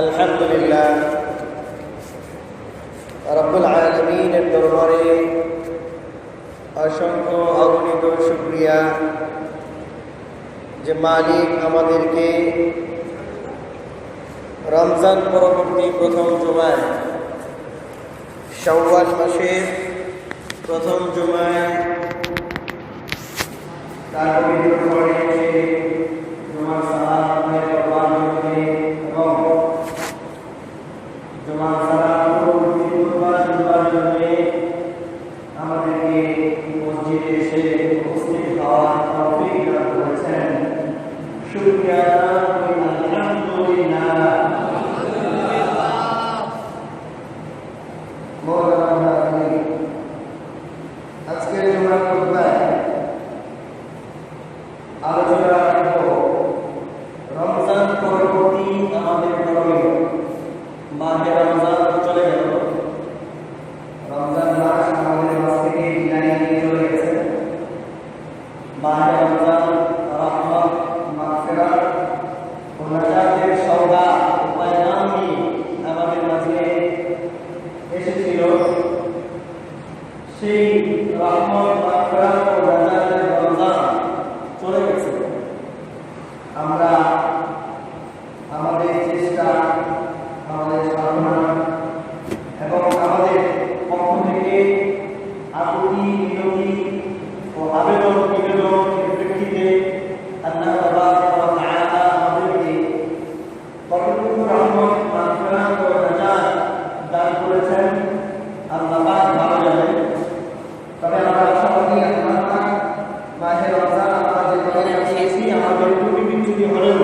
আলহামদুলিল্লাহ রব্বুল আলামিনের দরবারে অসংখ্য অগণিত শুকরিয়া যে মালিক আমাদেরকে রমজান পরবর্তী প্রথম জুমায় শাওয়াল মাসের প্রথম জুমায় তার পবিত্র ঘরে জুমার সালাত আদায় করবার জন্য এবং জুমার সালাত পরবর্তী খুতবা শুনবার জন্য আমাদেরকে মসজিদে এসে উপস্থিত হওয়ার তৌফিক দান করেছেন। শুকরিয়া আলহামদুলিল্লাহ। আজকের জুমার খুতবায় আলোচনা রাখব রমজান পরবর্তী আমাদের করণীয়। মাহে রমজান চলে গেল, রমজান মাস আমাদের মাস থেকে বিদায় নিয়ে চলে গেছে। মাহে রমজান রহমত, মাগফিরাত ও নাজাতের সওগাত পয়গাম নিয়ে আমাদের মাঝে এসেছিল। সেই রহমত, মাগফিরাত ও নাজাতের রমজান চলে গেছে। আমরা আমাদের চেষ্টা, আমাদের সাধনা এবং আমাদের পক্ষ থেকে আকুতি, মিনতি ও আবেদন নিবেদনের প্রেক্ষিতে আল্লাহ তাবারক ওয়া তাআলা আমাদেরকে পবিত্র রহমত, মাগফিরাত ও নাজাত দান করেছেন। আল্লাহ পাক ভালো জানেন। তবে আমরা আশা করি আল্লাহ পাক মাহে রমজান আমরা যে করে আছি আমাদের ত্রুটি বিচ্যুতি হলেও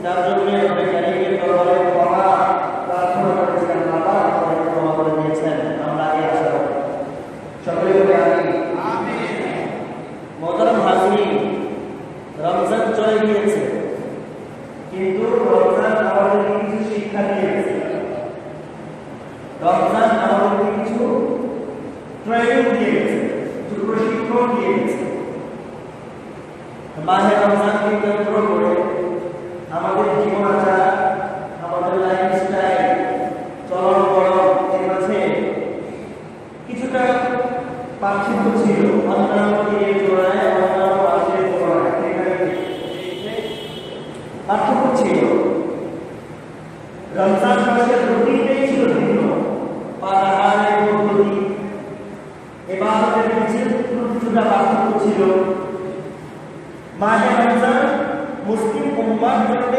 যার জন্য আমরা কারিমের দরবারে ক্ষমা প্রার্থনা করেছি, আল্লাহ পাক আমাদের ক্ষমা করে দিয়েছেন। আমরা এই আশা করি। সকলে বলে আমিন। মোহতারাম হাজিরিন, রমজান চলে গিয়েছে, কিন্তু রমজান আমাদেরকে কিছু শিক্ষা দিয়েছে। রমজান আমাদেরকে কিছু ট্রেনিং দিয়েছে, কিছু প্রশিক্ষণ দিয়েছে। মাহে রমজানকে কেন্দ্র করে আমাদের জীবনাচার, আমাদের লাইফস্টাইল, চলন বলন এর মাঝে কিছুটা পার্থক্য ছিল। অন্যান্য দিনের তুলনায়, অন্যান্য মাসের তুলনায় পার্থক্য ছিল। রমজান মাসের রুটিনটাই ছিল ভিন্ন। পানাহারের পদ্ধতি, ইবাদতের কিছুটা পার্থক্য ছিল। মাহে রমজান মুসলিম উম্মার জন্য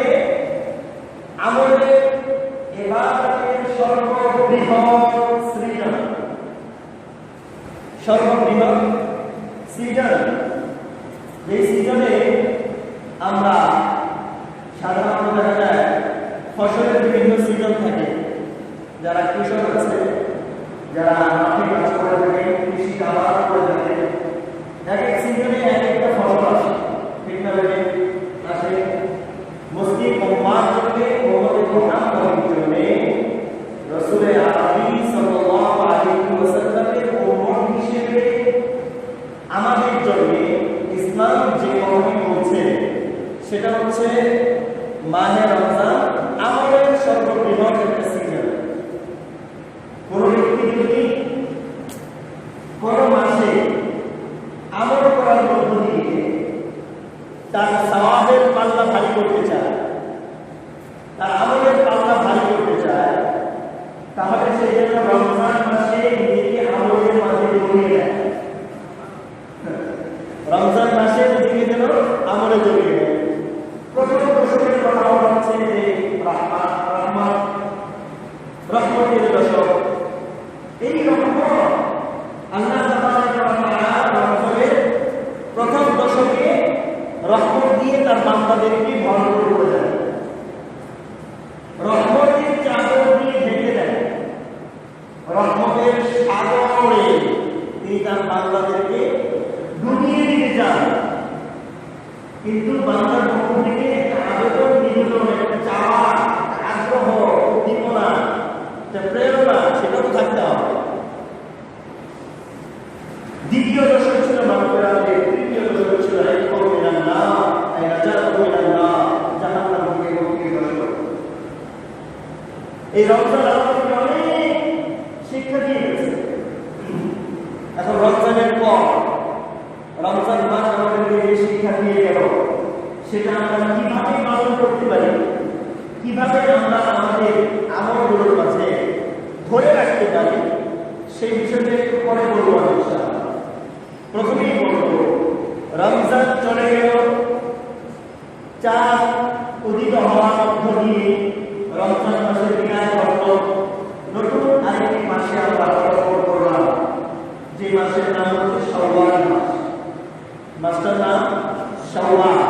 আমলের, ইবাদতের সর্ববৃহৎ সৃজন, সর্ববৃহৎ সৃজন। এই সৃজনে আমরা সাধারণত দেখা যায় ফসলের বিভিন্ন সৃজন থাকে। যারা কৃষক আছে, যারা মাঠে কাজ করে থাকে, কৃষি আবাদ করে থাকে, এক এক সিজনে এক একটা ফসল আসে, ঠিক না? আসে মুসলিম উম্মার জন্য, উম্মতের মুহাম্মদের জন্য, রাসূল আরবি সাল্লাল্লাহু আলাইহি ওয়াসাল্লামের উম্মত হিসেবে আমাদের জন্য ইসলাম যে কথা বলছে সেটা হচ্ছে মাহে রমজান আমাদের সর্ববৃহৎ একটা সিজন। কোন ব্যক্তি যদি কোন মাসে আমল করার মধ্য দিয়ে তার সওয়াবের পাল্লা ভারী করতে চায়, তার আমলের পাল্লা ভারী করতে চায়, তাহলে সে যেন রমজান মাসে নিজেকে আমলের মাঝে জড়িয়ে দেয়। রমজান মাসে নিজেকে যেন আমলে জড়িয়ে দেয়। প্রথম দশকের কথা হচ্ছে যে রহমতের দশক। এই রকম এই রমজান আমাদেরকে অনেক শিক্ষা দিয়ে গেছে। এখন রমজানের পর রমজান মাস আমাদেরকে যে শিক্ষা দিয়ে গেল সেটা আমরা কিভাবে পালন করতে পারি, কিভাবে আমরা আমাদের আমলগুলোর মাঝে ধরে রাখতে পারি, সেই বিষয়টা একটু পরে বলবো। প্রথমেই বলবো, রমজান চলে গেল, চাঁদ উদিত হওয়ার মধ্য দিয়ে রমজান মাসের বিদায় ঘটল। নতুন আরেকটি মাসে আমরা প্রবেশ করলাম, যে মাসের নাম হচ্ছে শাওয়াল মাস। মাসটার নাম শাওয়াল।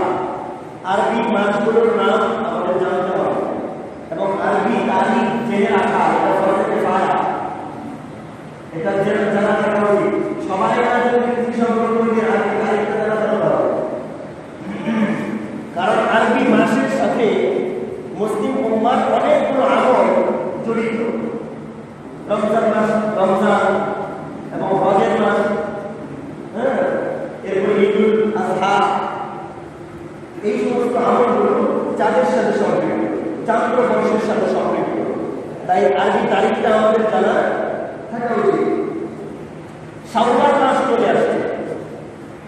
আরবি মাসগুলোর নাম আমাদের জানতে হবে এবং আরবি তারিখ জেনে রাখা এটা ফরজে কিফায়া। এটা জানা থাকা উচিত। সবাই যদি সম্পর্কে আরবি তারিখটা জানা থাকতে হবে, কারণ আরবি মাসের সাথে মুসলিম উম্মার অনেকগুলো আমল জড়িত। রমজান মাস, রমজান এবং হজের মাস, এরপর ঈদুল আযহা, এই সমস্ত আমলগুলো চাঁদের সাথে সম্পৃক্ত, চান্দ্র বর্ষের সাথে সম্পৃক্ত। তাই আরবি তারিখটা আমাদের জানা থাকা উচিত। শাওয়াল মাস চলে আসছে।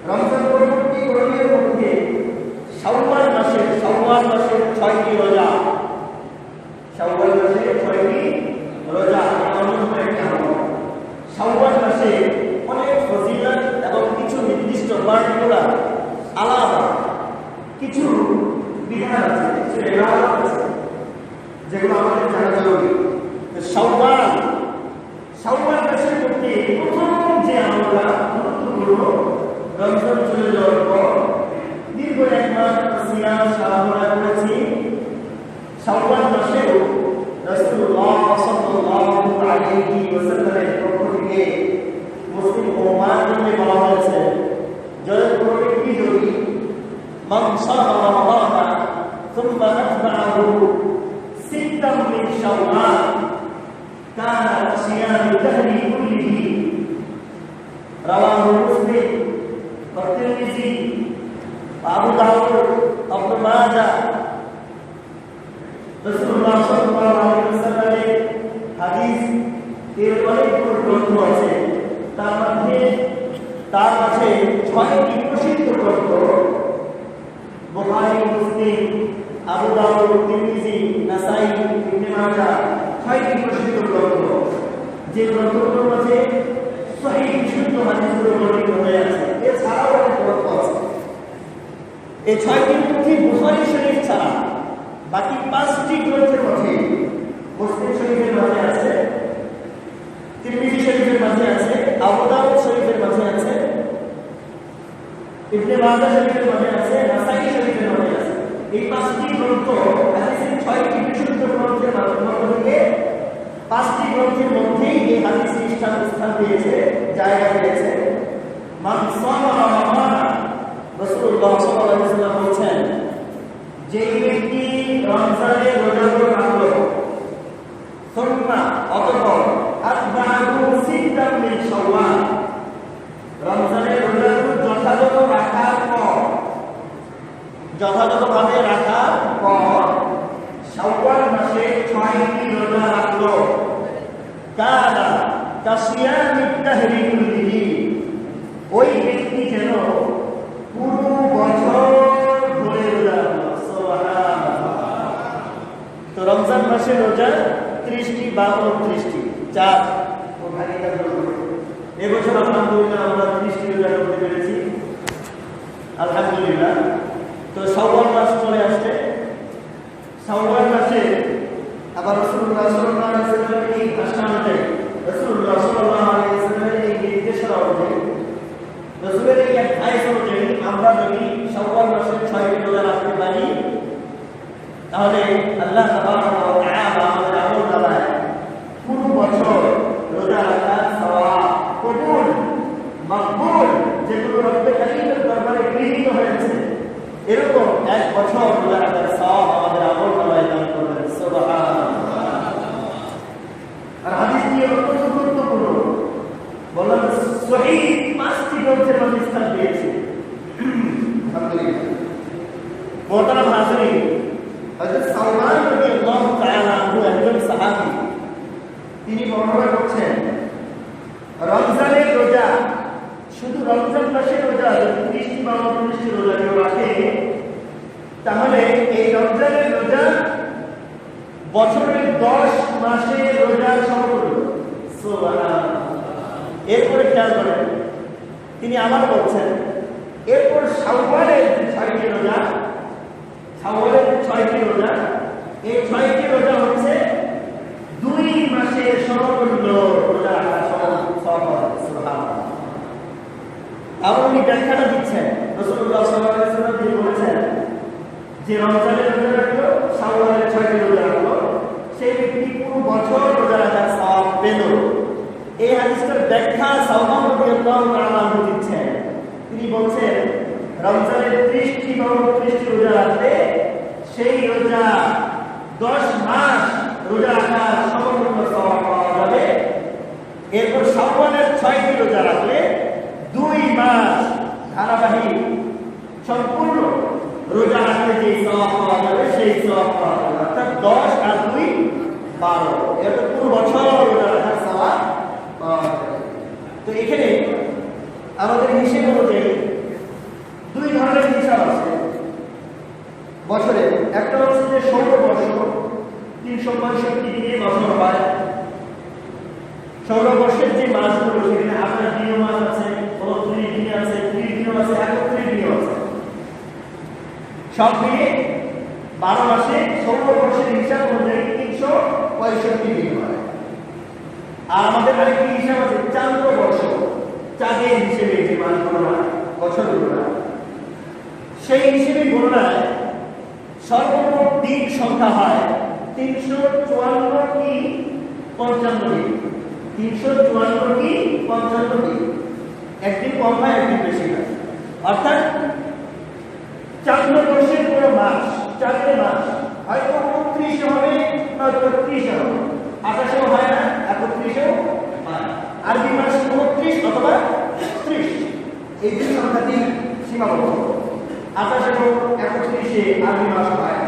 রমজান পরবর্তী গরমের মধ্যে শাওয়াল মাসের 6টি রোজা, শাওয়াল মাসে 6টি রোজা শাওয়াল মাসে অনেক ফজিলত এবং কিছু নির্দিষ্ট পার্টিকুলার আলাদা কিছু বিধান আছে, কিছু ইবাদত আছে যেগুলো আমাদের জানা জরুরি। শাওয়াল মাসের মধ্যে প্রথম যে আমরা গুরুত্বপূর্ণ, রমজান চলে যাওয়ার পর দীর্ঘ 1 মাস সিয়াম সাধনা করেছি। শাওয়াল মাসে রাসূলুল্লাহ সাল্লাল্লাহু আলাইহি ওয়াসাল্লামের পক্ষ থেকে মুসলিম উম্মাহকে বলা হয়েছে, যাদের কোনো ব্যক্তি যদি মান সামা রমাদান সুম্মা আতবা'াহু সিত্তাম মিন শাওয়াল কানা সিয়ামু দাহরি কুল্লিহি, রাওয়াহু মুসলিম ওয়া তিরমিজি, আবু দাউদ, ইবনে মাজাহ। রাসূলুল্লাহ সাল্লাল্লাহু আলাইহি ওয়াসাল্লামের হাদিস এর অনেকগুলো গ্রন্থ আছে, তার মাঝে 6টি প্রসিদ্ধ গ্রন্থ, বুখারী, মুসলিম, আবু দাউদ, তিরমিজি, নাসাই, ইবনে মাজাহ, 6টি প্রসিদ্ধ গ্রন্থ, যে গ্রন্থগুলোর মাঝে সহিহ বিশুদ্ধ হাদিসগুলো বর্ণিত হয়ে আছে। এছাড়াও অনেক গ্রন্থ আছে। এই 6টির মধ্যে বুখারী শরীফ ছাড়া বাকি 5টি গ্রন্থের মধ্যে মুসলিম শরীফের মাঝে আছে, তিরমিজি শরীফের মাঝে আছে, আবু দাউদ শরীফের মাঝে আছে, ইবনে মাজাহ শরীফের মাঝে আছে, নাসাই শরীফের মাঝে আছে। এই 5টি গ্রন্থ হাদিসের 6টি বিশুদ্ধ গ্রন্থের মধ্য থেকে 5টি গ্রন্থের মধ্যেই এই হাদিসের স্থান পেয়েছে, জায়গা পেয়েছে। মান সামা রমাদান, রাসূলুল্লাহ সাল্লাল্লাহু আলাইহি ওয়াসাল্লাম বলেছেন, যে ব্যক্তি রমজানের রোজাগুলো রাখলো, সুন্নাহ অতঃপর আতবা'াহু সিত্তাম মিন শাওয়াল, রমজানের রোজাগুলো যথাযথভাবে রাখার পর শাওয়াল মাসে 6টি রোজা রাখলো, কানা কাসিয়ামি দাহরি কুল্লিহি, ওই ব্যক্তি যেন পুরো বছর ধরে রোজা রাখলো। সুবহানাল্লাহ। তো রমজান মাসে রোজা 30টি বা 29টি, 4 ও ভাগিদার রোজা। এবছর আলহামদুলিল্লাহ আমরা 30টি রোজা করতে পেরেছি, আলহামদুলিল্লাহ। তো শাওয়াল মাস চলে আসছে। শাওয়াল মাসে আবার রাসূলুল্লাহ সাল্লাল্লাহু আলাইহি ওয়াসাল্লামের এই ভাষা অনুযায়ী, রাসূলুল্লাহ সাল্লাল্লাহু আলাইহি ওয়াসাল্লামের এই নির্দেশনা অনুযায়ী, রাসূলের এই অ্যাডভাইস অনুযায়ী আমরা যদি শাওয়াল মাসের 6টি রোজা রাখতে পারি, তাহলে আল্লাহ তাবারক ওয়া তাআলা আমাদের আমলনামায় পুরো বছর রোজা রাখার সওয়াব, কবুল, মাকবুল, যেগুলো রব্বে কারীমের দরবারে গৃহীত হয়েছে, এরকম 1 বছর রোজা রাখার সওয়াব আমাদের আমলনামায় দান করবেন। সুবহানাল্লাহ। আর হাদিসটি অত্যন্ত গুরুত্বপূর্ণ, বললাম সহিহ 5টি গ্রন্থের মধ্যে স্থান পেয়েছে। আলহামদুলিল্লাহ। মোহতারাম হাজিরিন, হযরত সালমান রাদিয়াল্লাহু তাআলা আনহু একজন সাহাবী, বর্ণনা করছেন রমজানের রোজা, শুধু রমজান মাসের রোজা যদি 30টি বা 29টি রোজা কেউ রাখে, তাহলে এই রমজানের রোজা বছরের 10 মাসের রোজার সমতুল্য। এরপরে খেয়াল করেন, তিনি আবার বলছেন এরপর শাওয়ালের 6টি রোজা, শাওয়ালের 6টি রোজা, এই 6টি রোজা হচ্ছে 2 মাসের সমতুল্য রোজা রাখা সুবহানাল্লাহ। আবার উনি ব্যাখ্যাটা দিচ্ছেন, রাসূলুল্লাহ সাল্লাল্লাহু আলাইহি ওয়াসাল্লাম তিনি বলেছেন যে রমজানের রোজা রাখলো, শাওয়ালের 6টি রোজা রাখলো, সেই ব্যক্তি পুরো বছর রোজা রাখার সওয়াব পেল। এই হাদিসের ব্যাখ্যা সাওবান রাদিয়াল্লাহু তাআলা আনহু দিচ্ছেন। তিনি বলছেন রমজানের 30টি বা 29টি রোজা রাখলে সেই রোজা 10 মাস রোজা রাখার সমতুল্য সওয়াব পাওয়া যাবে। এরপর শাওয়ালের 6টি রোজা রাখলে 2 মাস ধারাবাহিক সম্পূর্ণ রোজা রাখলে যে সওয়াব পাওয়া যাবে সেই সওয়াব পাওয়া যাবে, অর্থাৎ 10 আর 2 12, এটা পুরো বছর রোজা রাখার সওয়াব পাওয়া যাবে। তো এখানে আমাদের হিসেব অনুযায়ী 2 ধরনের হিসাব আছে বছরে। একটা হচ্ছে যে সৌরবর্ষ, 365 দিনে বছর হয়। সৌরবর্ষের যে মাসগুলো সেখানে 28 দিনও মাস আছে, 29 দিন আছে, 30 দিনও আছে, 31 দিনও আছে, সব মিলে 12 মাসে সৌরবর্ষের হিসাব অনুযায়ী 365 দিন হয়। আর আমাদের আরেকটি হিসাব আছে চান্দ্রবর্ষ, চাঁদের হিসেবে যে মাস গণনা, বছর গণনা, সেই হিসেবে গণনায় সর্বমোট দিন সংখ্যা হয় 354 কি 55 দিন। 354 কি 55 দিন, একদিন কম হয় একদিন বেশি হয়। অর্থাৎ চান্দ্রবর্ষের পুরো মাস, চাঁদের মাস হয়তো 29 হবে, নয়তো 30 হবে, 28 হয় না, 31 হয়। আরবি মাস 29 অথবা 30, এই দুই সংখ্যাটি সীমাবদ্ধ। 28 এবং 31 আরবি মাস হয়।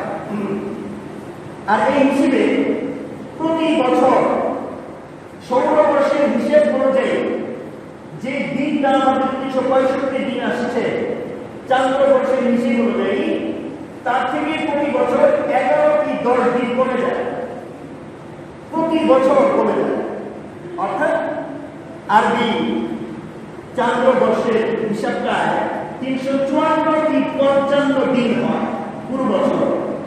আর এই হিসেবে প্রতি বছর সৌরবর্ষের হিসেব অনুযায়ী যে দিনটা আমাদের 365 দিন আসছে, চান্দ্রবর্ষের হিসেব অনুযায়ী তার থেকে প্রতি বছর 11 কি 10 দিন কমে যায়, প্রতি বছর কমে যায়। অর্থাৎ আরবি চান্দ্রবর্ষের হিসাবটায় 354 কি 55 দিন হয় পুরো বছর।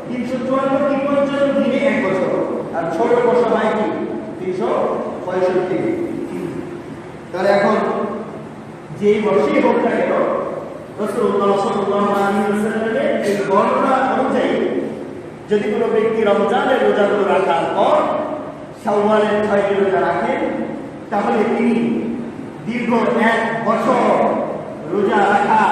354 কি 55 দিনে এক বছর। আর সৌরবর্ষ হয় কি 365 দিন। তাহলে এখন যেই বর্ষে হোক না কেন, রাসূলুল্লাহ সাল্লাল্লাহু আলাইহি ওয়াসাল্লামের এই বর্ণনা অনুযায়ী যদি কোনো ব্যক্তি রমজানের রোজাগুলো রাখার পর শাওয়ালের 6টি রোজা রাখেন, তাহলে তিনি দীর্ঘ 1 বছর রোজা রাখা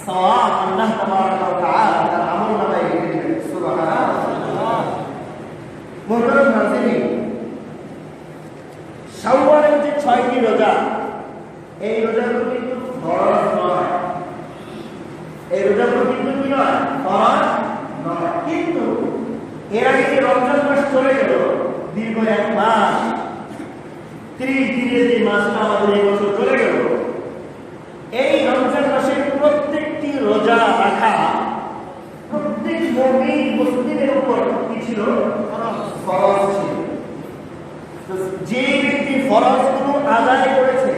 সওয়াব আল্লাহ তাবারাক ওয়া তাআলা তার আমলনামায় লিখে দিবেন। সুবহানাল্লাহ। মুহতারাম নাযিরিন, শাওয়ালের যে 6টি রোজা, এই রোজাগুলো কিন্তু ফরজ নয়। এই রোজাগুলো কিন্তু কি নয়, ফরজ নয়। কিন্তু এর আগে যে রমজান মাস চলে গেল, দীর্ঘ 1 মাস 30 দিনের যে মাসটা আমাদের এই বছর চলে গেল, এই রমজান মাসের প্রত্যেকটি রোজা রাখা প্রত্যেক মুমিন মুসলিমের উপর কি ছিল, ফরজ ছিল। যে ব্যক্তি ফরজগুলো আদায় করেছে,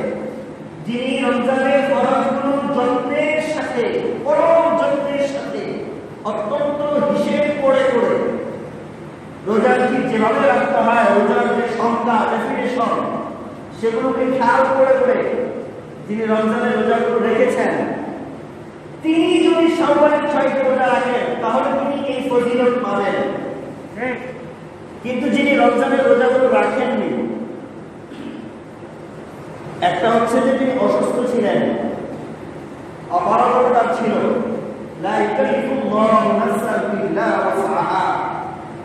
যিনি রমজানের ফরজগুলো যত্নের সাথে, পরম যত্নের সাথে, অত্যন্ত হিসেব করে করে রোজার ঠিক যেভাবে রাখতে হয়, রোজার যে সংখ্যা, ডেফিনেশন, সেগুলোকে খেয়াল করে করে যিনি রমজানের রোজাগুলো রেখেছেন, তিনি যদি শাওয়ালের 6টি রোজা রাখেন তাহলে তিনি এই ফজিলত পাবেন। কিন্তু যিনি রমজানের রোজাগুলো রাখেননি, একটা হচ্ছে যে তিনি অসুস্থ ছিলেন, অপারগতা ছিল, লা ইকাল্লিফুল্লাহু নাফসান ইল্লা ওয়াসআহা,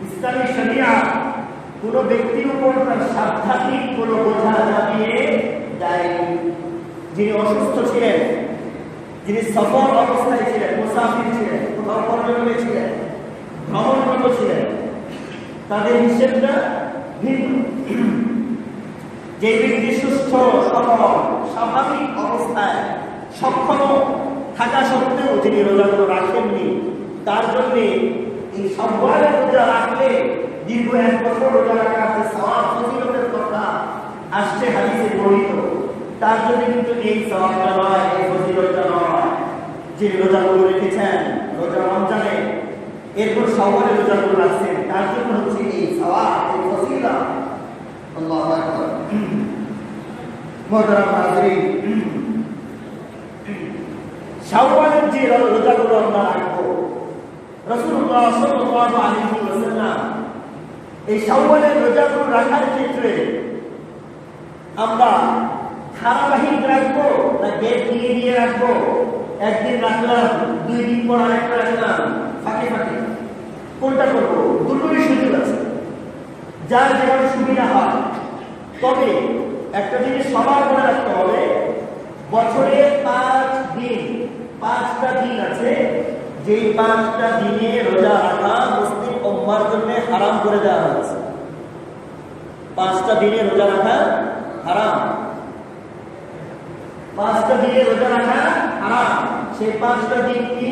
ইসলামী শরিয়া কোন ব্যক্তির উপর তার সাধ্যাত্মিক কোন বোঝা চাপিয়ে দেয়নি। যিনি অসুস্থ ছিলেন, যিনি সফর অবস্থায় ছিলেন, মুসাফির ছিলেন, কোথাও পর্যটনে ছিলেন, ভ্রমণরত ছিলেন, তাদের হিসেবটা ভিন্ন। যে ব্যক্তি সুস্থ সবল স্বাভাবিক অবস্থায় সক্ষম থাকা সত্ত্বেও যিনি রোজাগুলো রাখেননি, তার জন্য এই শাওয়ালের রোজা রাখলে দীর্ঘ 1 বছর রোজা রাখার যে সওয়াব ফজিলতের কথা আসছে হাদিসে বর্ণিত, তার জন্য কিন্তু এই সওয়াবটা নয়, এই ফজিলতটা নয়। যে রোজাগুলো রেখেছেন রোজা রমজানে, এরপর শাওয়ালের রোজাগুলো রাখছেন, তার জন্য হচ্ছে এই সওয়াব, এই ফজিলত। আল্লাহু আকবার। মুহতারাম হাজিরিন, শাওয়ালের যে রোজাগুলো আমরা রাখবো, রাসূলুল্লাহ সাল্লাল্লাহু আলাইহি ওয়াসাল্লাম এই শাওয়ালের রোজাগুলো রাখার ক্ষেত্রে আমরা ধারাবাহিক রাখবো না গ্যাপ দিয়ে দিয়ে রাখবো, একদিন রাখলাম 2 দিন পর আরেকটা রাখলাম, ফাঁকে ফাঁকে কোনটা করবো? দুটোই সুযোগ আছে, যার যেমন সুবিধা হয়। তবে একটা জিনিস সবার মনে রাখতে হবে, বছরে 5 দিন, 5টা দিন আছে, যেই 5টা দিনে রোজা রাখা মুসলিম উম্মার জন্য হারাম করে দেওয়া হয়েছে। 5টা দিনে রোজা রাখা হারাম, 5টা দিনে রোজা রাখা হারাম। সেই 5টা দিন কি?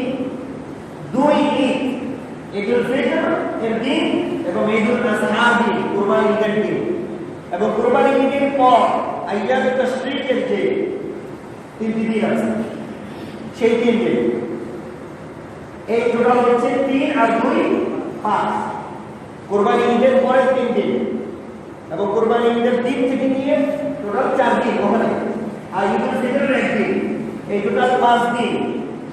2 ঈদ, ঈদুল ফিতর এর দিন এবং ঈদুল আযহা দিন, কুরবানি ঈদের দিন, এবং কুরবানি ঈদের পর আইয়ামুত তাশরীকের যে 3টি দিন আছে, সেই 3 দিন। এই টোটাল হচ্ছে 3 আর 2 5। কুরবানি ঈদের পরে 3 দিন এবং কুরবানি ঈদের দিন থেকে নিয়ে টোটাল 4 দিন ওখানে, আর ঈদুল ফিতরের 1 দিন, এই টোটাল 5 দিন।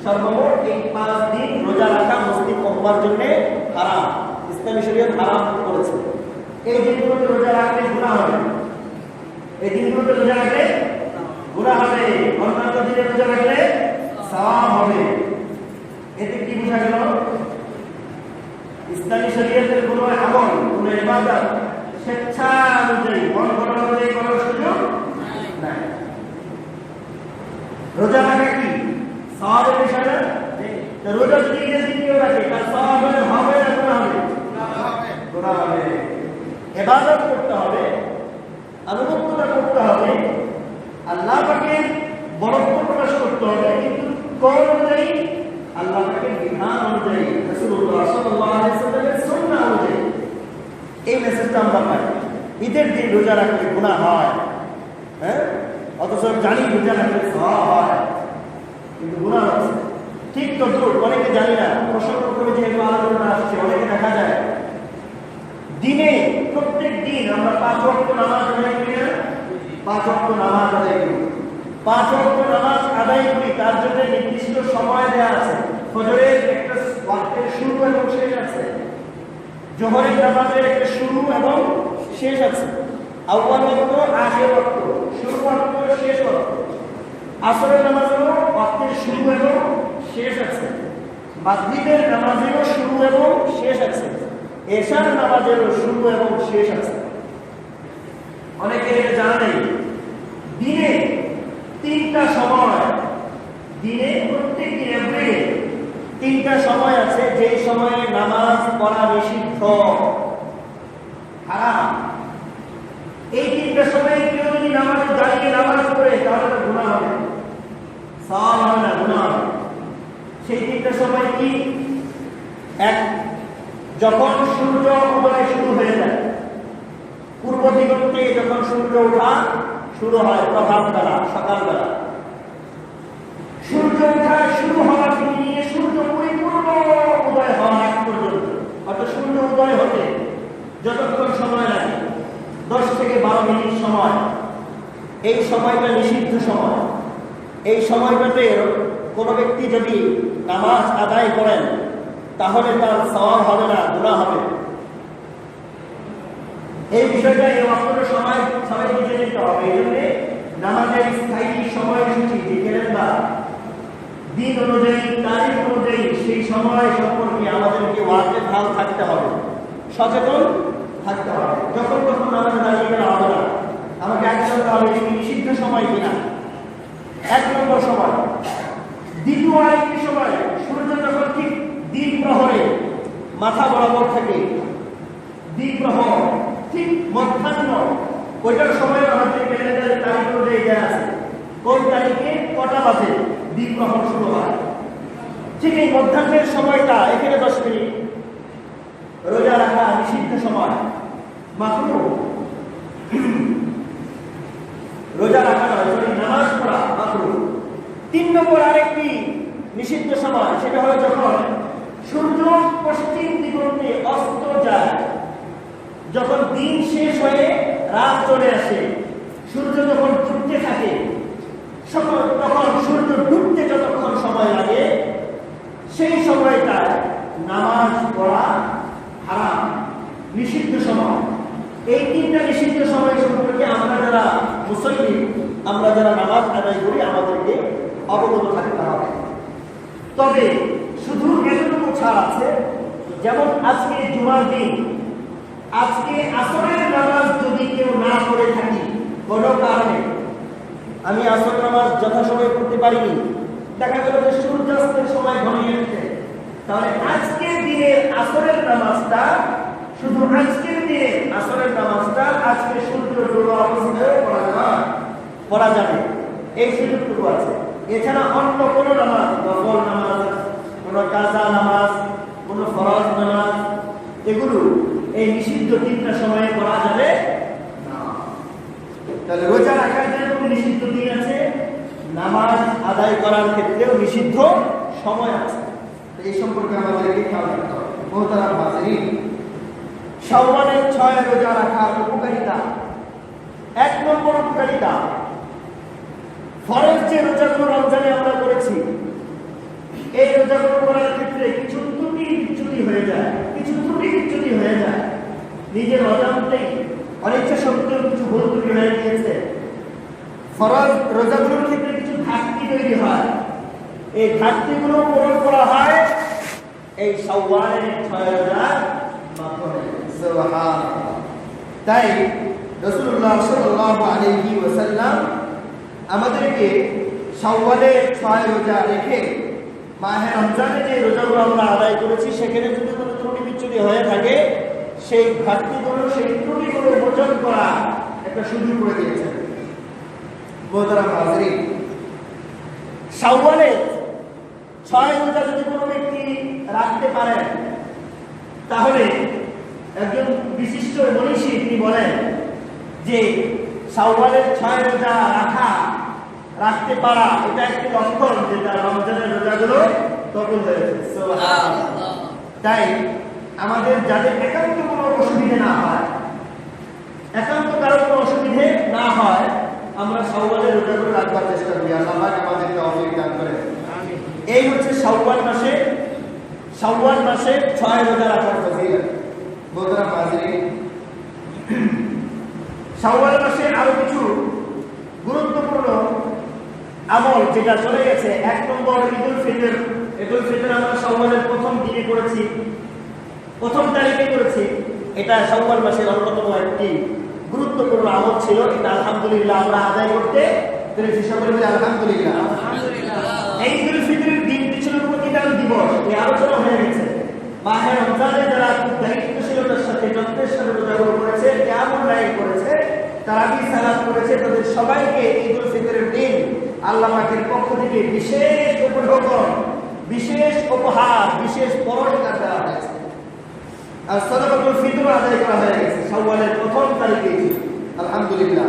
সর্বমোট এই 5 দিন রোজা রাখা মুসলিম উম্মার জন্য হারাম, ইসলামী শরীয়ত হারাম করেছে। এই দিনগুলোতে রোজা রাখলে গুনাহ হবে, এই দিনগুলোতে রোজা রাখলে গুনাহ হবে, অন্যান্য দিনে রোজা রাখলে সওয়াব হবে। এতে কি বোঝা গেল? ইসলামী শরীয়তের কোনো আমল, কোনো ইবাদত স্বেচ্ছা অনুযায়ী, মন গড়া অনুযায়ী করার সুযোগ নাই। রোজা রাখা কি সওয়াবের বিষয় না? তো রোজা যদি ঈদের দিন কেউ রাখে, তার সওয়াব হবে না গুনাহ হবে? গুনাহ হবে। ইবাদত করতে হবে, আনুগত্যতা করতে হবে, আল্লাহ পাকের বরত্ব প্রকাশ করতে হবে, কিন্তু কোন অনুযায়ী? আল্লাহ পাকের বিধান অনুযায়ী, রাসূলুল্লাহ সাল্লাল্লাহু আলাইহি ওয়াসাল্লামের সুন্নাহ অনুযায়ী। এই মেসেজটা আমরা পাই। ঈদের দিন রোজা রাখলে গুনাহ হয়, হ্যাঁ, অথচ জানি রোজা রাখলে সওয়াব হয়, কিন্তু গুনাহ হচ্ছে। ঠিক তদ্রুপ অনেকে জানি না, প্রসঙ্গক্রমে যেহেতু আলোচনা আসছে, অনেকে দেখা যায় দিনে প্রত্যেক দিন আমরা 5 ওয়াক্ত নামাজ আদায় করি না? 5 ওয়াক্ত নামাজ আদায় করি, 5 ওয়াক্ত নামাজ আদায় করি, তার জন্য নির্দিষ্ট সময় দেওয়া আছে। ফজরের একটা ওয়াক্তের শুরু এবং শেষ আছে, জোহরের নামাজের একটা শুরু এবং শেষ আছে, আউয়াল ওয়াক্ত, আখির ওয়াক্ত, শুরু ওয়াক্ত, শেষ ওয়াক্ত। আসরের নামাজেরও ওয়াক্তের শুরু এবং শেষ আছে, মাগরিবের নামাজেরও শুরু এবং শেষ আছে, এশার নামাজেরও শুরু এবং শেষ আছে। অনেকে এটা জানা নেই। দিনে 3টা সময়, দিনে প্রত্যেক দিন এভরিডে 3টা সময় আছে, যে সময়ে নামাজ পড়া নিষিদ্ধ, হারাম। এই 3টা সময়ে কেউ যদি নামাজে দাঁড়িয়ে নামাজ পড়ে, তাহলে তো গুনাহ হবে, সওয়াব হবে না, গুনাহ হবে। সেই 3টা সময় কি? এক, যখন সূর্য উদয় শুরু হয়ে যায়, পূর্ব দিগন্তে যখন সূর্য ওঠা শুরু হয়, প্রভাতবেলা, সকালবেলা, সূর্য ওঠা শুরু হওয়া থেকে নিয়ে সূর্য পরিপূর্ণ উদয় হওয়া আগ পর্যন্ত, অর্থাৎ সূর্য উদয় হতে যতক্ষণ সময় লাগে, 10 থেকে 12 মিনিট সময়, এই সময়টা নিষিদ্ধ সময়। এই সময়টাতে কোনো ব্যক্তি যদি নামাজ আদায় করেন, তাহলে তার সওয়াব হবে না, গুনাহ হবে। এই বিষয়টা এই ওয়াক্তের সময় সবাই বুঝে নিতে হবে। এই জন্য নামাজের স্থায়ী সময়সূচি, যে ক্যালেন্ডার, দিন অনুযায়ী, তারিখ অনুযায়ী, সেই সময় সম্পর্কে আমাদেরকে ওয়াকিবহাল থাকতে হবে, সচেতন থাকতে হবে। যখন তখন নামাজে দাঁড়িয়ে গেলে হবে না, আমাকে আগে জানতে হবে যে নিষিদ্ধ সময় কিনা, 1 নম্বর সময়। দ্বিতীয় আরেকটি সময়, সূর্য যখন ঠিক দিক প্রহরে মাথা বরাবর থাকে, দিক প্রহর ঠিক মধ্যাহ্ন ওইটার সময় আমাদের ক্যালেন্ডারে তারিখ অনুযায়ী দেওয়া আছে কোন তারিখে কটা বাজে দিন গ্রহণ শুরু হয়। ঠিক এই মধ্যাহ্নের সময়টা এখানে 10 মিনিট রোজা রাখা নিষিদ্ধ সময়, মাকরুহ। রোজা রাখা নয়, সরি, নামাজ পড়া মাকরুহ। 3 নম্বর আরেকটি নিষিদ্ধ সময়, সেটা হলো যখন সূর্য পশ্চিম দিগন্তে অস্ত যায়, যখন দিন শেষ হয়ে রাত চলে আসে, সূর্য যখন ডুবতে থাকে, তখন সূর্য ডুবতে যতক্ষণ সময় লাগে সেই সময়টায় নামাজ পড়া হারাম, নিষিদ্ধ সময়। এই 3টা নিষিদ্ধ সময় সম্পর্কে আমরা যারা মুসল্লি, আমরা যারা নামাজ আদায় করি, আমাদেরকে অবগত থাকতে হবে। তবে শুধু এতটুকু ছাড় আছে, যেমন আজকে জুমার দিন, আজকে আসরের নামাজ যদি কেউ না পড়ে থাকি কোনো কারণে, আমি আসর নামাজ যথাসময়ে পড়তে পারিনি, দেখা গেল যে সূর্যাস্তের সময় ঘনিয়ে আসছে, তাহলে আজকের দিনের আসরের নামাজটা, শুধু আজকের দিনে আসরের নামাজটা আজকে সূর্য ডোবা অবস্থায় পড়া যাবে, এই সুযোগটুকু আছে। এছাড়া অন্য কোনো নামাজ, নফল নামাজ, কোনো কাজা নামাজ, কোনো ফরজ নামাজ, এগুলো এই নিষিদ্ধ 3টা সময়ে পড়া যাবে না। তাহলে রোজা রাখার জন্য কোনো নিষিদ্ধ দিন আছে, নামাজ আদায় করার ক্ষেত্রেও নিষিদ্ধ সময় আছে। এই সম্পর্কে আমাদেরকে খেয়াল রাখতে হবে। মোহতারাম হাজিরিন, শাওয়ালের 6 রোজা রাখার উপকারিতা। 1 নম্বর উপকারিতা, ফরজ যে রোজাগুলো রমজানে আমরা করেছি, এই রোজাগুলো করার ক্ষেত্রে কিছু ত্রুটি বিচ্যুতি হয়ে যায়, নিজের অজান্তেই অনিচ্ছা সত্ত্বেও কিছু ভুল ত্রুটি হয়ে গিয়েছে। ফরজ রোজাগুলোর ক্ষেত্রে কিছু ঘাটতি তৈরি হয়, এই ঘাটতিগুলো পূরণ করা হয় এই শাওয়ালের 6 রোজার মাধ্যমে। সুবহানাল্লাহ। তাই রাসূলুল্লাহ সাল্লাল্লাহু আলাইহি ওয়াসাল্লাম আমাদেরকে শাওয়ালের 6 রোজা রেখে মাহে রমজানে যে রোজাগুলো আমরা আদায় করেছি, সেখানে যদি কোনো ত্রুটি বিচ্যুতি হয়ে থাকে, সেই ঘাটতিগুলো, সেই ত্রুটিগুলো মোচন করা একটা সুযোগ করে দিয়েছেন। মোহতারাম হাজিরিন, শাওয়ালের 6 রোজা যদি কোনো ব্যক্তি রাখতে পারেন, তাহলে একজন বিশিষ্ট মনীষী তিনি বলেন যে শাওয়ালের 6 রোজা রাখতে পারা এটা একটি লক্ষণ যেটা রমজানের রোজাগুলো কবুল হয়েছে। সুবহানাল্লাহ। তাই আমাদের যাদের একান্ত কোনো অসুবিধা না হয়, একান্ত কারো কোনো অসুবিধে না হয়, আমরা শাওয়ালের রোজাগুলো রাখবার চেষ্টা করি। আল্লাহ পাক আমাদেরকে তৌফিক দান করেন। আমিন। এই হচ্ছে শাওয়াল মাসে 6 রোজা রাখার ফজিলত। মোহতারাম হাজিরিন, শাওয়াল মাসে আরো কিছু গুরুত্বপূর্ণ আমল যেটা চলে গেছে। 1 নম্বর ঈদুল ফিতর। ঈদুল ফিতর আমরা শাওয়ালের প্রথম দিনে করেছি, প্রথম তারিখে করেছি। এটা শাওয়াল মাসের অন্যতম একটি গুরুত্বপূর্ণ আমল ছিল। এটা আলহামদুলিল্লাহ আমরা আদায় করতে পেরেছি। সকলে মিলে আলহামদুলিল্লাহ। এই ঈদুল ফিতরের দিনটি ছিল প্রতিদান দিবস, এই আলোচনা হয়ে গেছে। মাহে রমজানে যারা খুব দায়িত্বশীলতার সাথে যত্নের সাথে রোজাগুলো করেছে, কিয়ামুল লাইল করেছে, তারাবি সালাত করেছে, তাদের সবাইকে ঈদুল ফিতরের দিন আল্লাহ পাকের পক্ষ থেকে বিশেষ উপঢৌকন, বিশেষ উপহার, বিশেষ পুরস্কার দেওয়া হয়েছে। আর সাদাকাতুল ফিতর আদায় করা হয়ে গেছে শাওয়ালের প্রথম তারিখে। আলহামদুলিল্লাহ।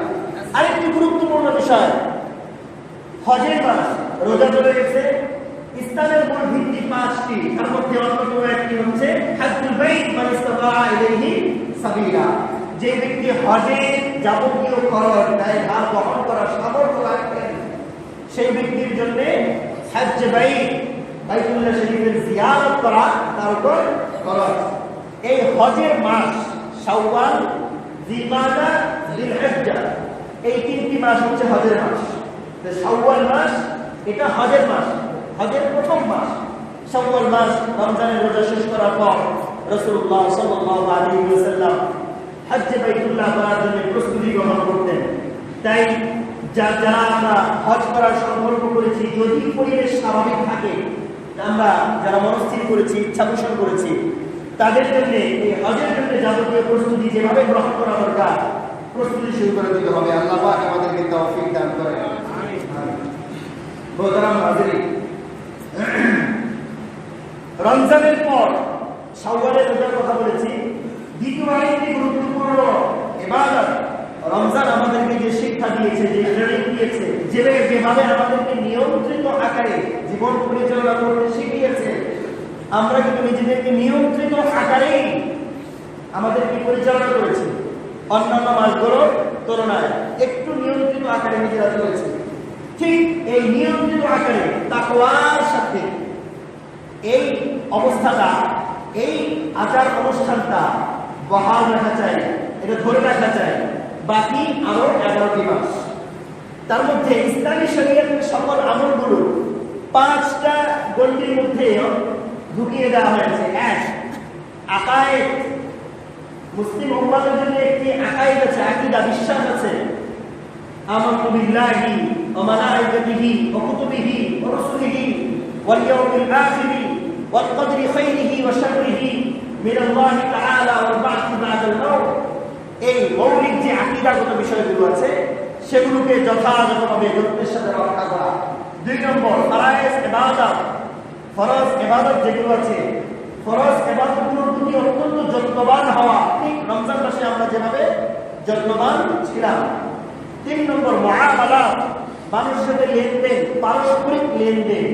আরেকটি গুরুত্বপূর্ণ বিষয়, হজের মাস। রোজা চলে গেছে, ইসলামের মূল ভিত্তি 5টি, তার মধ্যে অন্যতম একটি হচ্ছে হাজ্জুল বাইত মান ইসতাতা ইলাইহি সাবিলা। যে ব্যক্তি হজে যাবতীয় খরচ দায়ভার বহন করার সামর্থ্য রাখেন, সেই ব্যক্তির জন্য হজ্জ বাইত, বাইতুল্লাহ শরীফের জিয়ারত করা তার উপর খরচ। এই হজের মাস শাওয়াল, জিলকাদা, জিলহিজ্জা, এই 3টি মাস হচ্ছে হজের মাস। তো শাওয়াল মাস এটা হজের মাস, হজের প্রথম মাস। শাওয়াল মাস রমজানের রোজা শেষ করার পর রাসূলুল্লাহ সাল্লাল্লাহু আলাইহি ওয়াসাল্লাম হজ্জে বাইতুল্লাহ করার জন্য প্রস্তুতি গ্রহণ করতেন। তাই যারা আমরা হজ করার সংকল্প করেছি, যদি পরিবেশ স্বাভাবিক থাকে, আমরা যারা মনস্থির করেছি, ইচ্ছা পোষণ করেছি, তাদের জন্য এই হজের জন্য যাবতীয় প্রস্তুতি যেভাবে গ্রহণ করা দরকার, প্রস্তুতি শুরু করে দিতে হবে। আল্লাহ পাক আমাদেরকে তৌফিক দান করেন। মোহতারাম হাজিরিন, রমজানের পর শাওয়ালের রোজার কথা বলেছি। দ্বিতীয় আরেকটি গুরুত্বপূর্ণ ইবাদত, রমজান আমাদেরকে যে শিক্ষা দিয়েছে, যে ট্রেনিং দিয়েছে, যেভাবে আমাদেরকে নিয়ন্ত্রিত আকারে জীবন পরিচালনা করতে শিখিয়েছে, আমরা কিন্তু নিজেদেরকে নিয়ন্ত্রিত আকারেই আমাদেরকে পরিচালনা করেছি। অন্যান্য মাসগুলোর তুলনায় একটু নিয়ন্ত্রিত আকারে নিজেরা চলেছে। ঠিক এই নিয়ন্ত্রিত আকারে তাকওয়ার সাথে এই অবস্থাটা, এই আচার অনুষ্ঠানটা বহাল রাখা চাই, এটা ধরে রাখা চাই বাকি আরো 11টি মাস। তার মধ্যে ইসলামী শরীয়তের সকল আমলগুলো 5টা গণ্ডির মধ্যে ঢুকিয়ে দেওয়া হয়েছে। এক, আকায়েদ। মুসলিম উম্মাতের জন্য একটি আকায়েদ আছে, আকীদা, বিশ্বাস আছে। আমানতু বিল্লাহি ওয়া মালাইকাতিহি ওয়া কুতুবিহি ওয়া রুসুলিহি ওয়াল ইয়াউমিল আখিরি ওয়াল কদরি খাইরিহি ওয়া শাররিহি মিনাল্লাহি তাআলা ওয়াল বা'থি বা'দাল মাউত। এই মৌলিক যে আকীদাগত বিষয়গুলো আছে সেগুলোকে যথাযথভাবে গুরুত্বের সাথে রক্ষা করা। 2 নম্বর, ফরজ ইবাদত। ফরজ ইবাদত যেগুলো আছে, ফরজ ইবাদতগুলোর প্রতি অত্যন্ত যত্নবান হওয়া, ঠিক রমজান মাসে আমরা যেভাবে যত্নবান ছিলাম। 3 নম্বর, মুআমালাত, মানুষের সাথে লেনদেন, পারস্পরিক লেনদেন।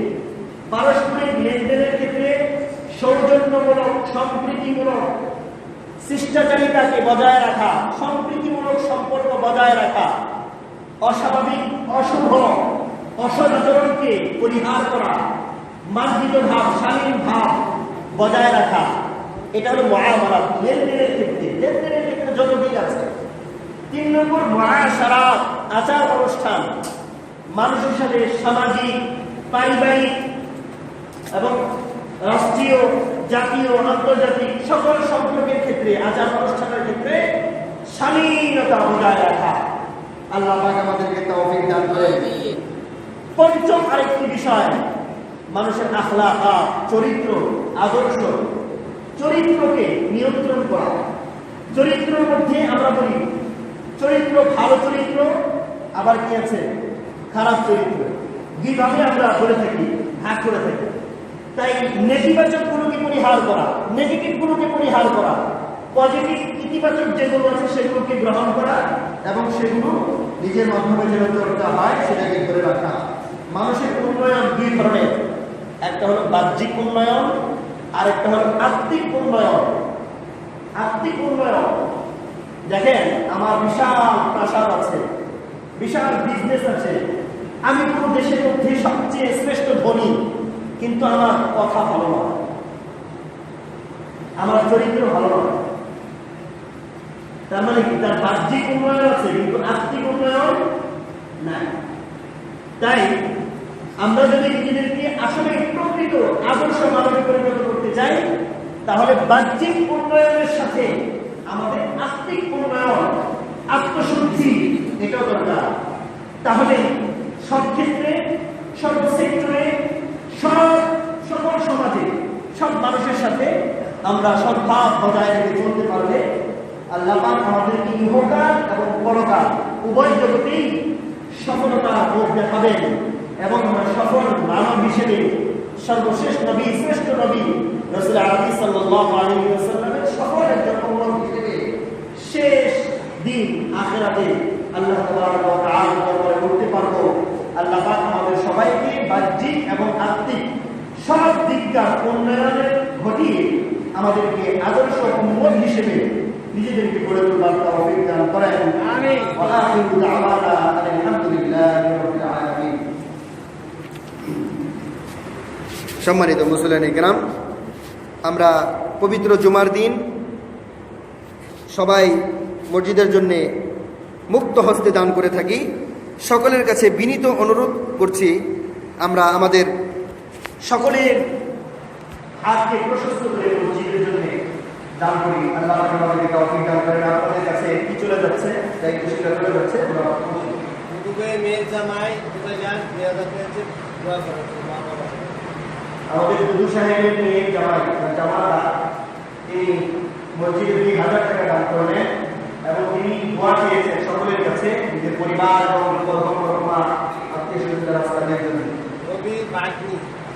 পারস্পরিক লেনদেনের ক্ষেত্রে সৌজন্যমূলক, সম্প্রীতিমূলক শিষ্টাচারিতাকে বজায় রাখা, সম্প্রীতিমূলক সম্পর্ক বজায় রাখা, অস্বাভাবিক, অশুভ, অসৎ আচরণকে পরিহার করা, মার্জিত ভাব, শালীন ভাব বজায় রাখা। এটা হলো মুআমালাত, লেনদেনের ক্ষেত্রে। লেনদেনের ক্ষেত্রে যত দিক আছে। 3 নম্বর, মুআশারাত, আচার অনুষ্ঠান। মানুষের সাথে সামাজিক, পারিবারিক এবং রাষ্ট্রীয়, জাতীয়, আন্তর্জাতিক সকল সম্পর্কের ক্ষেত্রে, আচার অনুষ্ঠানের ক্ষেত্রে শালীনতা বজায় রাখা। আল্লাহ পাক আমাদেরকে তৌফিক দান করেন। 5ম আরেকটি বিষয়, মানুষের আখলাকাত, চরিত্র, আদর্শ। চরিত্রকে নিয়ন্ত্রণ করা। চরিত্রের মধ্যে আমরা বলি চরিত্র, ভালো চরিত্র, আবার কি আছে খারাপ চরিত্র। দুইভাবে আমরা বলে থাকি, ভাগ করে থাকি। তাই নেতিবাচক গুলোকে পরিহার করা, নেগেটিভ গুলোকে পরিহার করা, পজিটিভ ইতিবাচক যেগুলো আছে সেগুলোকে গ্রহণ করা এবং সেগুলো নিজের মাধ্যমে যেন চর্চা হয় সেটাকে ধরে রাখা। মানুষের উন্নয়ন 2 ধরনের, একটা হলো বাহ্যিক উন্নয়ন, আর একটা হলো আত্মিক উন্নয়ন। আত্মিক উন্নয়ন, দেখেন আমার বিশাল প্রাসাদ আছে, বিশাল বিজনেস আছে, আমি পুরো দেশের মধ্যে সবচেয়ে শ্রেষ্ঠ ধনী, কিন্তু আমার কথা ভালো না, আমার চরিত্র ভালো না। তার মানে কি, তার বাহ্যিক উন্নয়ন আছে কিন্তু আত্মিক উন্নয়ন নাই। তাই আমরা যদি নিজেদেরকে আসলে প্রকৃত আদর্শ মানুষে পরিণত করতে চাই, তাহলে বাহ্যিক উন্নয়নের সাথে আমাদের আত্মিক উন্নয়ন, আত্মশুদ্ধি এটাও দরকার। তাহলে সব ক্ষেত্রে, সব সেক্টরে, সকল সমাজে, সব মানুষের সাথে আমরা সদ্ভাব বজায় রেখে চলতে পারলে আল্লাহ পাক আমাদেরকে ইহকাল এবং পরকাল উভয় জগতেই সফলতা মুখ দেখাবেন এবং আমরা সফল মানব হিসেবে সর্বশেষ নবী, শ্রেষ্ঠ নবী রাসূল আরবি সাল্লাল্লাহু আলাইহি ওয়াসাল্লামের সফল একজন উম্মত হিসেবে শেষ দিন আখিরাতে আল্লাহ তাবারক ওয়া তাআলার দরবারে উঠতে পারবো। আল্লাহ পাক আমাদের সবাইকে বাহ্যিক এবং আত্মিক সব দিককার উন্নয়নের ঘটিয়ে আমাদেরকে আদর্শ উম্মত হিসেবে নিজেদেরকে গড়ে তোলার তৌফিক দান করেন। আমিন। ওয়া আখিরু দাওয়ানা আলহামদুলিল্লাহি রাব্বিল আলামিন। সম্মানিত মুসলিম ইকরাম, আমরা পবিত্র জুমার দিন সবাই মসজিদের জন্যে মুক্ত হস্তে দান করে থাকি। সকলের কাছে বিনীত অনুরোধ করছি, আমরা আমাদের সকলের হাতকে প্রশস্ত করে মসজিদের জন্য দান করি। আল্লাহ আমাদেরকে তৌফিক দান করেন। আপনাদের কাছে কি চলে যাচ্ছে, তাই খুশিটা চলে যাচ্ছে। আমাদের দুদু সাহেবের মেয়ে জামাতা এই মসজিদে 2000 টাকা দান করলেন এবং তিনি দোয়া চেয়েছেন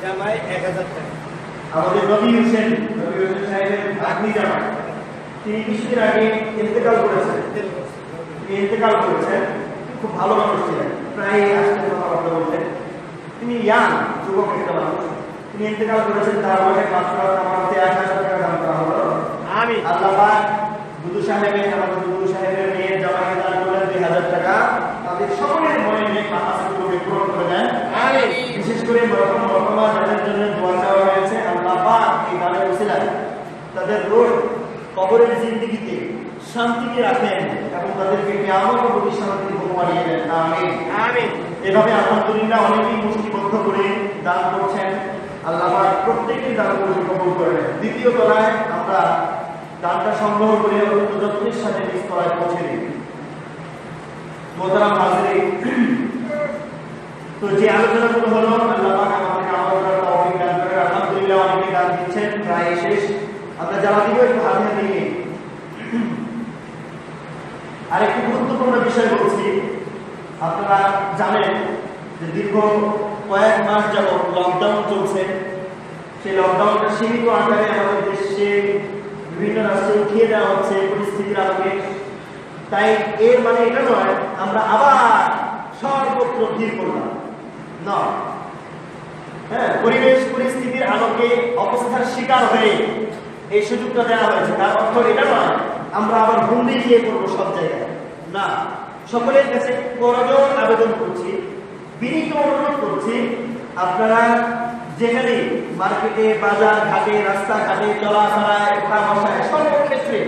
জামাই 1000 টাকা। আমাদের নবী হোসেন সাহেবের ভাগ্নি জামাই, তিনি কিছুদিন আগে ইন্তেকাল করেছেন। তিনি ইন্তেকাল করেছেন, খুব ভালো মানুষ ছিলেন, প্রায় আসতে কথাবার্তা বলতেন। তিনি ইয়াং, যুবক একটা মানুষ। তিনি ইন্তেকাল করেছেন, তার বয়সে মাত্র আমার 83,000 টাকা দান করা হলো। আমিন। আল্লাহ পাক দুদু সাহেবের, আমাদের দুদু সাহেবের মেয়ের জামাইকে দান করলেন 2,000 টাকা। তাদের সকলের মনে নেক আশাগুলোকে পূরণ করে দেন। আমিন। বিশেষ করে মরহুম মরহুমা যাদের জন্য দোয়া চাওয়া হয়েছে, আল্লাহ পাক এই দানের ওসিলায় তাদের রোগ কবরের জিন্দেগিতে শান্তিতে রাখেন এবং তাদেরকে কিয়ামত অবধি শান্তির ভোগ বানিয়ে দেন। আমিন। আমিন। এভাবে আলহামদুলিল্লাহ অনেকেই মুষ্টিবদ্ধ করে দান করছেন। আল্লাহ পাক প্রত্যেকের দানগুলোকে কবুল করে নেন। দ্বিতীয় তলায় আমরা দানটা সংগ্রহ করে অত্যন্ত যত্নের সাথে নিজ তলায় পৌঁছে দিই। মোহতারাম হাজিরিন, তো যে আলোচনাগুলো হলো আল্লাহ পাক আমাদেরকে আমল করার তৌফিক দান করেন। আলহামদুলিল্লাহ অনেকে দান দিচ্ছেন, প্রায় শেষ। আমরা যারা দিব একটু হাতে হাতে নিয়ে আরেকটি গুরুত্বপূর্ণ বিষয় বলছি। আপনারা জানেন যে দীর্ঘ কয়েক মাস যাবৎ লকডাউন চলছে। সেই লকডাউনটা সীমিত আকারে আমাদের দেশে বিভিন্ন রাষ্ট্রে উঠিয়ে দেওয়া হচ্ছে পরিস্থিতির আলোকে। তাই এর মানে এটা নয় আমরা আবার সর্বত্র ভিড় করলাম না। হ্যাঁ, পরিবেশ পরিস্থিতির আলোকে অবস্থার শিকার হয়ে এই সুযোগটা দেওয়া হয়েছে। তার অর্থ এটা নয় আমরা আবার বন্দি গিয়ে করবো সব জায়গায় না। সকলের কাছে করজোর আবেদন করছি, বিনীত অনুরোধ করছি, আপনারা যেখানে মার্কেটে, বাজার ঘাটে, রাস্তাঘাটে, চলাফেরায়, ওঠা বসায়, সর্বক্ষেত্রে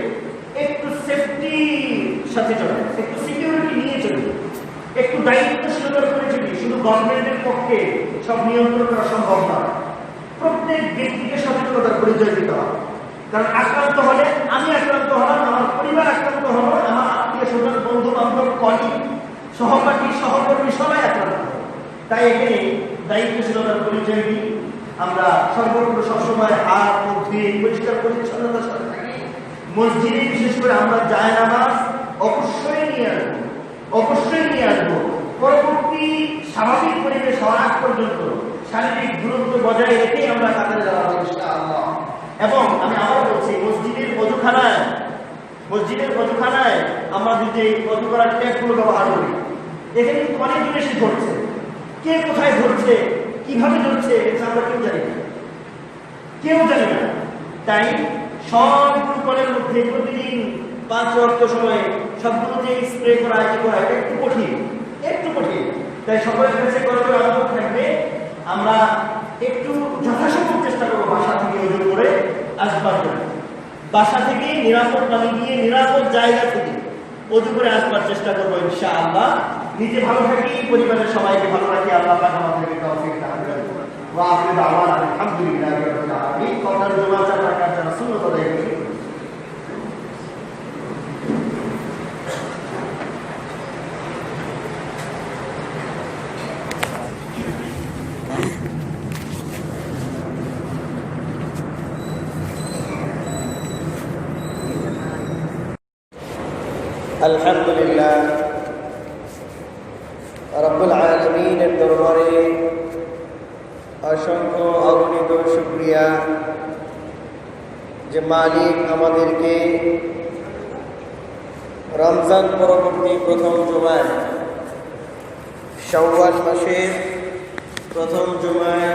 একটু সেফটির সাথে চলে, একটু সিকিউরিটি নিয়ে চলি, একটু দায়িত্বশীলতার করে চলি। শুধু গভর্নমেন্টের পক্ষে সব নিয়ন্ত্রণ করা সম্ভব নয়। প্রত্যেক ব্যক্তিকে সচেতনতার পরিচয় দিতে হবে। কারণ আক্রান্ত হলে আমি আক্রান্ত হলাম, আমার পরিবার আক্রান্ত হলো, আমার আত্মীয় স্বজন, বন্ধু বান্ধব, কলিগ, সহপাঠী, সহকর্মী সবাই আক্রান্ত হলো। তাই এখানে দায়িত্বশীলতার পরিচয় দিই। আমরা সর্বত্র সবসময় হাত মুখ ধুয়ে পরিষ্কার পরিচ্ছন্নতার সাথে থাকি। মসজিদে বিশেষ করে আমরা জায়নামাজ অবশ্যই নিয়ে আসবো, অবশ্যই নিয়ে আসবো। পরবর্তী স্বাভাবিক পরিবেশ হওয়ার আগ পর্যন্ত শারীরিক দূরত্ব বজায় রেখেই আমরা কাতারে দাঁড়াবো ইনশাআল্লাহ। এবং আমি আবার বলছি, মসজিদের অজুখানায় আমরা যে অজু করার ট্যাপগুলো ব্যবহার করি, এখানে কিন্তু অনেক জিনিস ঘটছে। কে কোথায় ঘটছে, কিভাবে ঘটছে, এটা আমরা কেউ জানি না, কেউ জানি না। তাই সবগুলো কলের মধ্যে প্রতিদিন 5 ওয়াক্ত সময়ে সবগুলো যে স্প্রে করা এটা একটু কঠিন, একটু কঠিন। তাই সকলের কাছে করজোর আবেদন থাকবে, আমরা একটু যথাসম্ভব চেষ্টা করবো বাসা থেকে ওজন করে আসবার জন্য। বাসা থেকে নিরাপদ পানি দিয়ে নিরাপদ জায়গা থেকে ওজন করে আসবার চেষ্টা করবো ইনশাআল্লাহ। নিজে ভালো থাকি, পরিবারের সবাইকে ভালো রাখি। আল্লাহ পাক আমাদেরকে তৌফিক দান করেন। ওয়া আখিরু দাওয়ানা আলহামদুলিল্লাহি রাব্বিল আলামিন। কওলার জমা রাকাত রাসূলুল্লাহ সাল্লাল্লাহু আলাইহি ওয়াসাল্লাম। আলহামদুলিল্লাহ রব্বুল আলামিনের দরবারে অসংখ্য অগণিত শুকরিয়া যে মালিক আমাদেরকে রমজান পরবর্তী প্রথম জুমায়, শাওয়াল মাসের প্রথম জুমায়